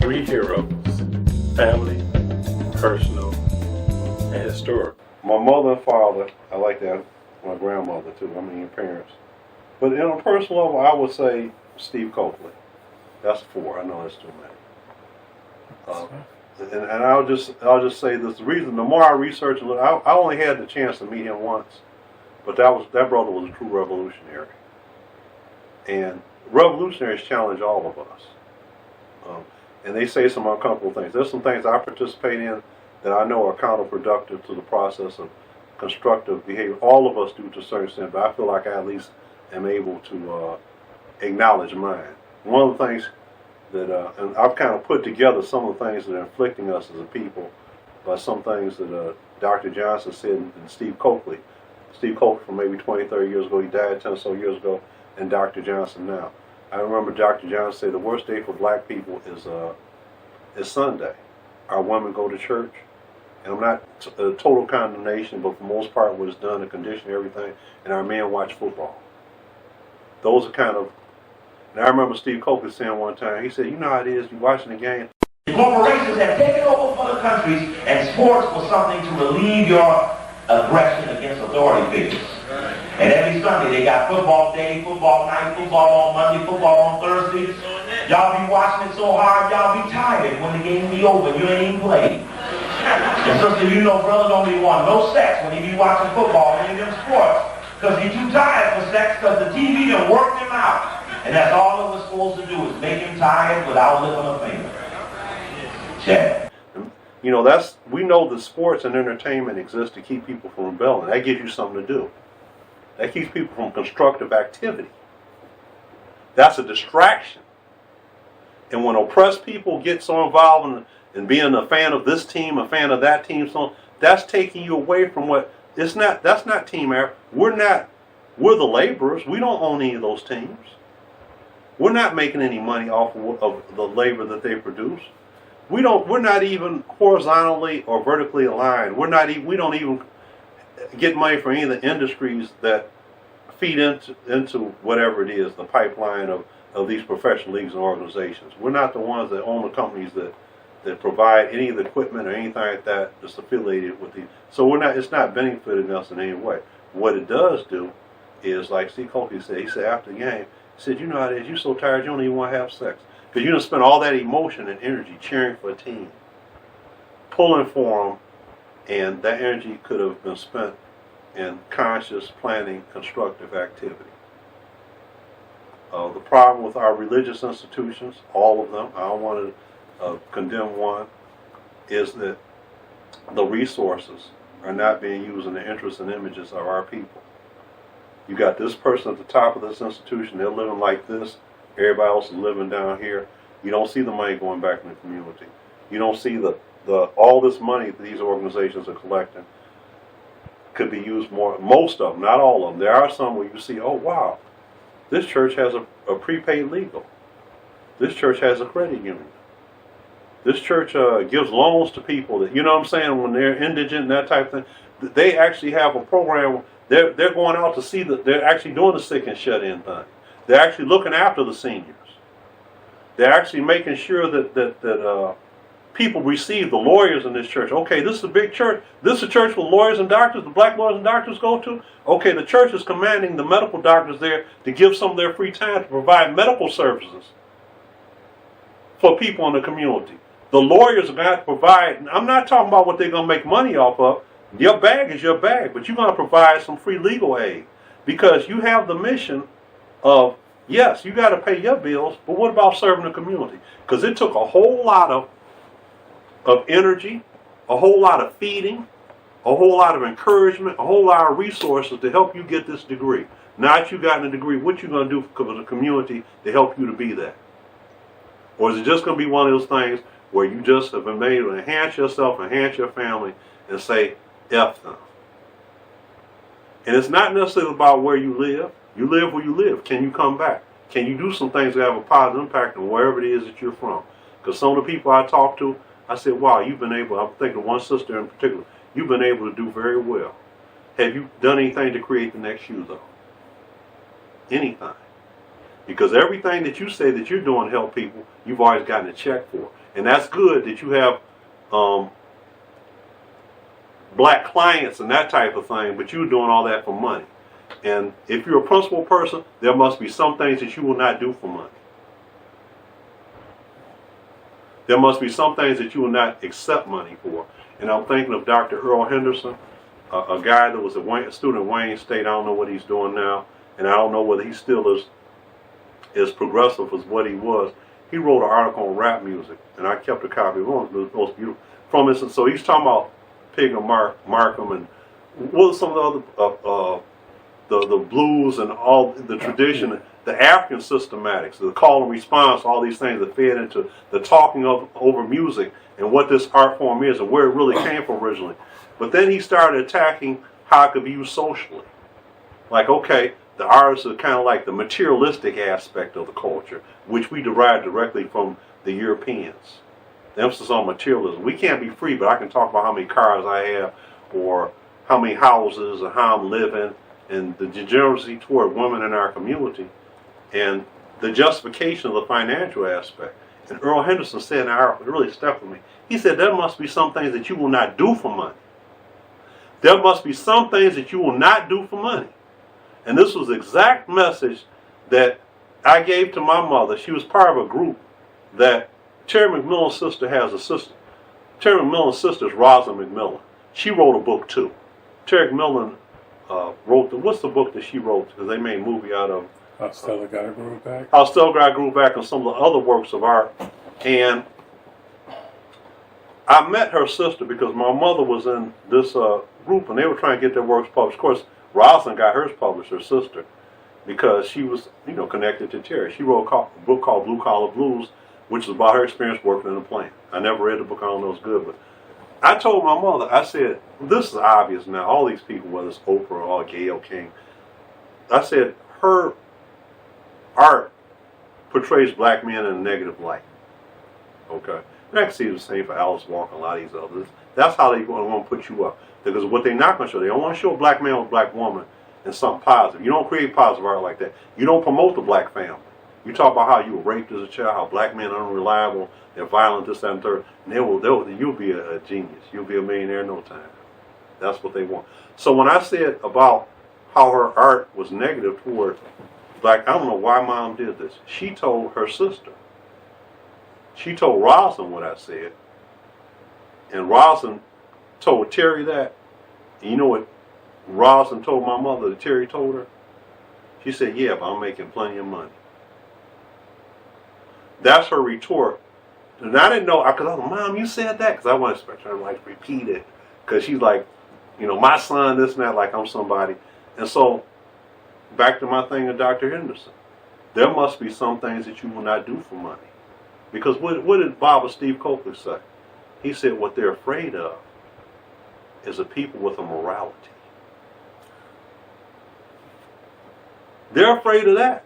Three heroes: family, personal, and historic. My mother and father, I like that. My grandmother too. I mean, your parents. But on a personal level, I would say Steve Copley. That's 4. I know that's too many. And I'll just say this: the reason, the more I research and look, I only had the chance to meet him once, but that brother was a true revolutionary. And revolutionaries challenge all of us. And they say some uncomfortable things. There's some things I participate in that I know are counterproductive to the process of constructive behavior. All of us do to a certain extent, but I feel like I at least am able to acknowledge mine. One of the things that, and I've kind of put together some of the things that are inflicting us as a people by some things that Dr. Johnson said and Steve Copley. Steve Copley from maybe 20, 30 years ago, he died 10 or so years ago, and Dr. Johnson now. I remember Dr. Johnson said the worst day for black people is Sunday. Our women go to church, and I'm not a total condemnation, but for the most part what is done to condition everything, and our men watch football. Those are kind of, and I remember Steve Copley saying one time, he said, you know how it is, you're watching the game. Corporations have taken over other countries, and sports was something to relieve your aggression against authority figures. And every Sunday they got football day, football night, football on Monday, football on Thursday. Y'all be watching it so hard, y'all be tired when the game be over and you ain't even played. And sister, you know brother don't be wanting no sex when he be watching football and them sports. Because he's too tired for sex because the TV done worked him out. And that's all it was supposed to do is make him tired without lifting a finger. Check. You know, we know that sports and entertainment exist to keep people from rebelling. That gives you something to do. That keeps people from constructive activity. That's a distraction. And when oppressed people get so involved in being a fan of this team, a fan of that team, so that's taking you away from that's not team effort. We're the laborers. We don't own any of those teams. We're not making any money off of the labor that they produce. We're not even horizontally or vertically aligned. We don't even get money from any of the industries that feed into whatever it is, the pipeline of these professional leagues and organizations. We're not the ones that own the companies that provide any of the equipment or anything like that that's affiliated with these. So it's not benefiting us in any way. What it does do is, like Steve Copley said, he said after the game, he said, you know how it is, you're so tired you don't even want to have sex. Because you done spend all that emotion and energy cheering for a team, pulling for them, and that energy could have been spent in conscious, planning, constructive activity. The problem with our religious institutions, all of them, I don't want to condemn one, is that the resources are not being used in the interests and images of our people. You got this person at the top of this institution, they're living like this, everybody else is living down here. You don't see the money going back in the community. You don't see all this money that these organizations are collecting could be used more, most of them, not all of them. There are some where you see, oh wow, this church has a prepaid legal. This church has a credit union. This church gives loans to people that, you know what I'm saying, when they're indigent and that type of thing. They actually have a program. They're going out to see that they're actually doing the sick and shut-in thing. They're actually looking after the seniors. They're actually making sure that people receive the lawyers in this church. Okay, this is a big church. This is a church with lawyers and doctors, the black lawyers and doctors go to. Okay, the church is commanding the medical doctors there to give some of their free time to provide medical services for people in the community. The lawyers are going to have to provide, I'm not talking about what they're going to make money off of. Your bag is your bag, but you're going to provide some free legal aid because you have the mission of, yes, you got to pay your bills, but what about serving the community? Because it took a whole lot of energy, a whole lot of feeding, a whole lot of encouragement, a whole lot of resources to help you get this degree. Now that you gotten a degree, what you going to do for the community to help you to be that? Or is it just going to be one of those things where you just have been able to enhance yourself, enhance your family, and say, F them? And it's not necessarily about where you live. You live where you live. Can you come back? Can you do some things that have a positive impact on wherever it is that you're from? Because some of the people I talk to, I said, wow, you've been able, I'm thinking of one sister in particular, you've been able to do very well. Have you done anything to create the next shoe, though? Anything. Because everything that you say that you're doing to help people, you've always gotten a check for. And that's good that you have black clients and that type of thing, but you're doing all that for money. And if you're a principled person, there must be some things that you will not do for money. There must be some things that you will not accept money for. And I'm thinking of Dr. Earl Henderson, a guy that was a student at Wayne State. I don't know what he's doing now, and I don't know whether he still is as progressive as what he was. He wrote an article on rap music, and I kept a copy of it. It was most beautiful. From this, and so he's talking about Pig and Markham, and what are some of the other the blues and all the tradition, the African systematics, the call and response, all these things that fed into the talking over music and what this art form is and where it really came from originally. But then he started attacking how it could be used socially. Like, okay, the artists are kind of like the materialistic aspect of the culture, which we derive directly from the Europeans. The emphasis on materialism. We can't be free, but I can talk about how many cars I have, or how many houses, or how I'm living, and the degeneracy toward women in our community, and the justification of the financial aspect. And Earl Henderson said in our article, it really stuck with me. He said there must be some things that you will not do for money. There must be some things that you will not do for money. And this was the exact message that I gave to my mother. She was part of a group that Terry McMillan's sister has a sister. Terry McMillan's sister is Rosalind McMillan. She wrote a book too. Terry McMillan wrote what's the book that she wrote? Because they made a movie out of. How Stella Got Her Groove Back. How Stella Got Her Groove Back, and some of the other works of art. And I met her sister because my mother was in this group, and they were trying to get their works published. Of course, Rosalind got hers published, her sister, because she was, connected to Terry. She wrote a book called Blue Collar Blues, which is about her experience working in a plant. I never read the book. I don't know if it's good, but I told my mother, I said, this is obvious now. All these people, whether it's Oprah or Gayle King, I said, her art portrays black men in a negative light. Okay? And I can see the same for Alice Walker and a lot of these others. That's how they want to put you up. Because what they're not going to show, they don't want to show a black man with a black woman and something positive. You don't create positive art like that. You don't promote the black family. You talk about how you were raped as a child, how black men are unreliable, they're violent, this, that, and third. And you'll be a genius. You'll be a millionaire in no time. That's what they want. So when I said about how her art was negative toward black, I don't know why mom did this. She told her sister. She told Rosalind what I said. And Rosalind told Terry that. And you know what Rosalind told my mother that Terry told her? She said, yeah, but I'm making plenty of money. That's her retort. And I didn't know, because I was like, Mom, you said that? Because I wasn't expecting her to like repeat it. Because she's like, my son, this and that, like I'm somebody. And so, back to my thing of Dr. Henderson. There must be some things that you will not do for money. Because what did Bob or Steve Copley say? He said what they're afraid of is a people with a morality. They're afraid of that.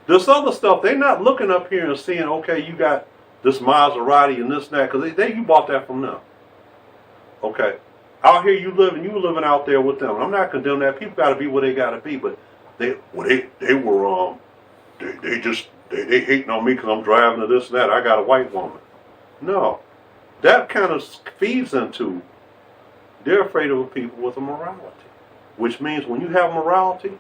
This other stuff, they're not looking up here and seeing, okay, you got this Maserati and this and that, because you bought that from them. Okay. Out here you living out there with them. I'm not condemning that. People got to be where they got to be, but they hating on me because I'm driving to this and that. I got a white woman. No. That kind of feeds into, they're afraid of people with a morality. Which means when you have morality,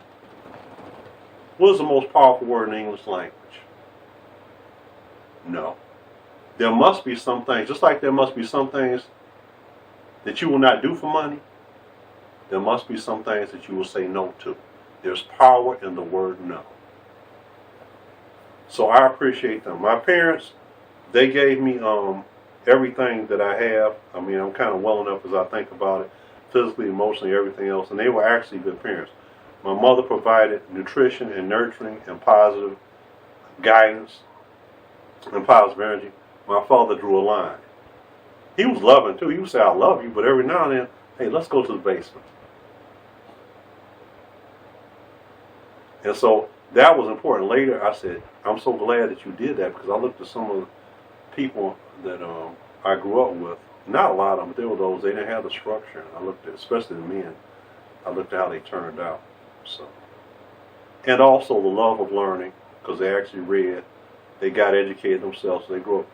what is the most powerful word in the English language? No. There must be some things, just like there must be some things that you will not do for money, there must be some things that you will say no to. There's power in the word no. So I appreciate them. My parents, they gave me everything that I have. I mean, I'm kind of well enough as I think about it, physically, emotionally, everything else, and they were actually good parents. My mother provided nutrition and nurturing and positive guidance and positive energy. My father drew a line. He was loving too. He would say, I love you, but every now and then, hey, let's go to the basement. And so that was important. Later, I said, I'm so glad that you did that, because I looked at some of the people that I grew up with. Not a lot of them, but there were those, they didn't have the structure. And I looked at, especially the men, I looked at how they turned out. So and also the love of learning, because they actually read. They got educated themselves. So they grew up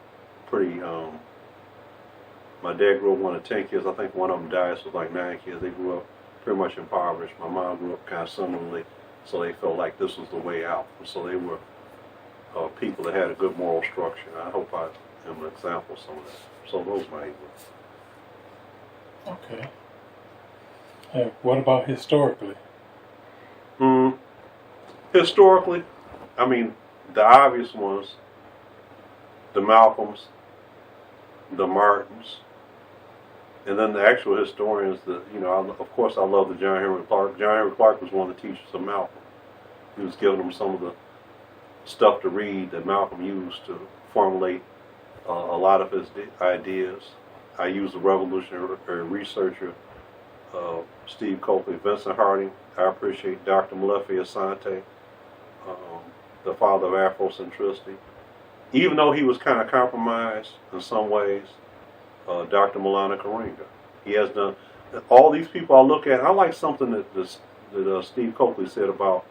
pretty. My dad grew up one of 10 kids. I think one of them died, so it was like 9 kids. They grew up pretty much impoverished. My mom grew up kind of similarly, so they felt like this was the way out. And so they were people that had a good moral structure. I hope I am an example of some of that. So those might be. Okay. What about historically? Historically, I mean, the obvious ones, the Malcolms, the Martins, and then the actual historians that, of course I love the John Henry Clark. John Henry Clark was one of the teachers of Malcolm. He was giving them some of the stuff to read that Malcolm used to formulate a lot of his ideas. I use the revolutionary researcher, Steve Copley, Vincent Harding. I appreciate Dr. Malefi Asante, the father of Afrocentricity. Even though he was kind of compromised in some ways, Dr. Malana Karinga. He has done, all these people I look at, I like something that Steve Copley said about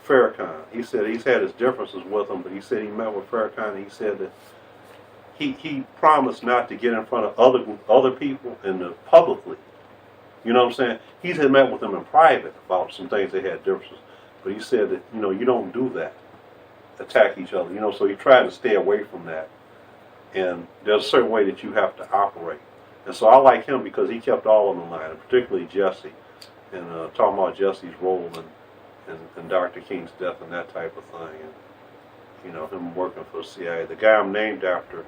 Farrakhan. He said he's had his differences with him, but he said he met with Farrakhan and he said that he promised not to get in front of other people and publicly. You know what I'm saying? He's had met with them in private about some things they had differences. But he said that, you don't do that. Attack each other. So he tried to stay away from that. And there's a certain way that you have to operate. And so I like him because he kept all of them in line, and particularly Jesse. And talking about Jesse's role in Dr. King's death and that type of thing. And, him working for the CIA. The guy I'm named after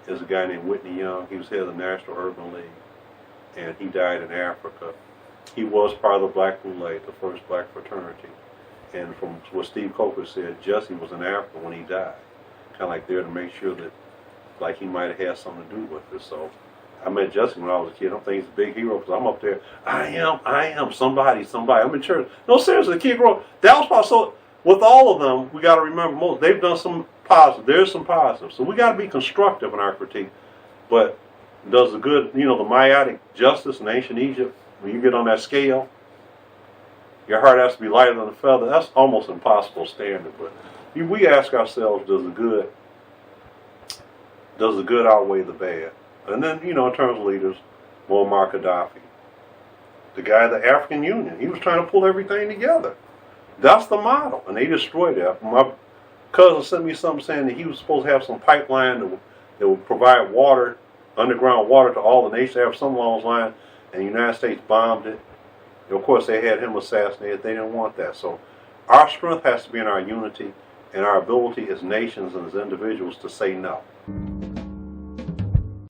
is a guy named Whitney Young. He was head of the National Urban League. And he died in Africa. He was part of the Black Boule, the first black fraternity. And from what Steve Coker said, Jesse was in Africa when he died. Kind of like there to make sure that, like, he might have had something to do with this. So I met Jesse when I was a kid. I'm thinking he's a big hero because I'm up there. I am somebody. I'm in church. No, seriously, the kid grew up. That was probably so. With all of them, we got to remember they've done some positive. There's some positive. So we got to be constructive in our critique. But does the good, the Maiatic justice in ancient Egypt, when you get on that scale, your heart has to be lighter than a feather. That's almost an impossible standard. But we ask ourselves, does the good outweigh the bad? And then, in terms of leaders, Muammar Gaddafi, the guy of the African Union, he was trying to pull everything together. That's the model, and they destroyed that. My cousin sent me something saying that he was supposed to have some pipeline that would provide water, underground water to all the nations. They have some along those lines, and the United States bombed it. And of course, they had him assassinated. They didn't want that. So our strength has to be in our unity and our ability as nations and as individuals to say no.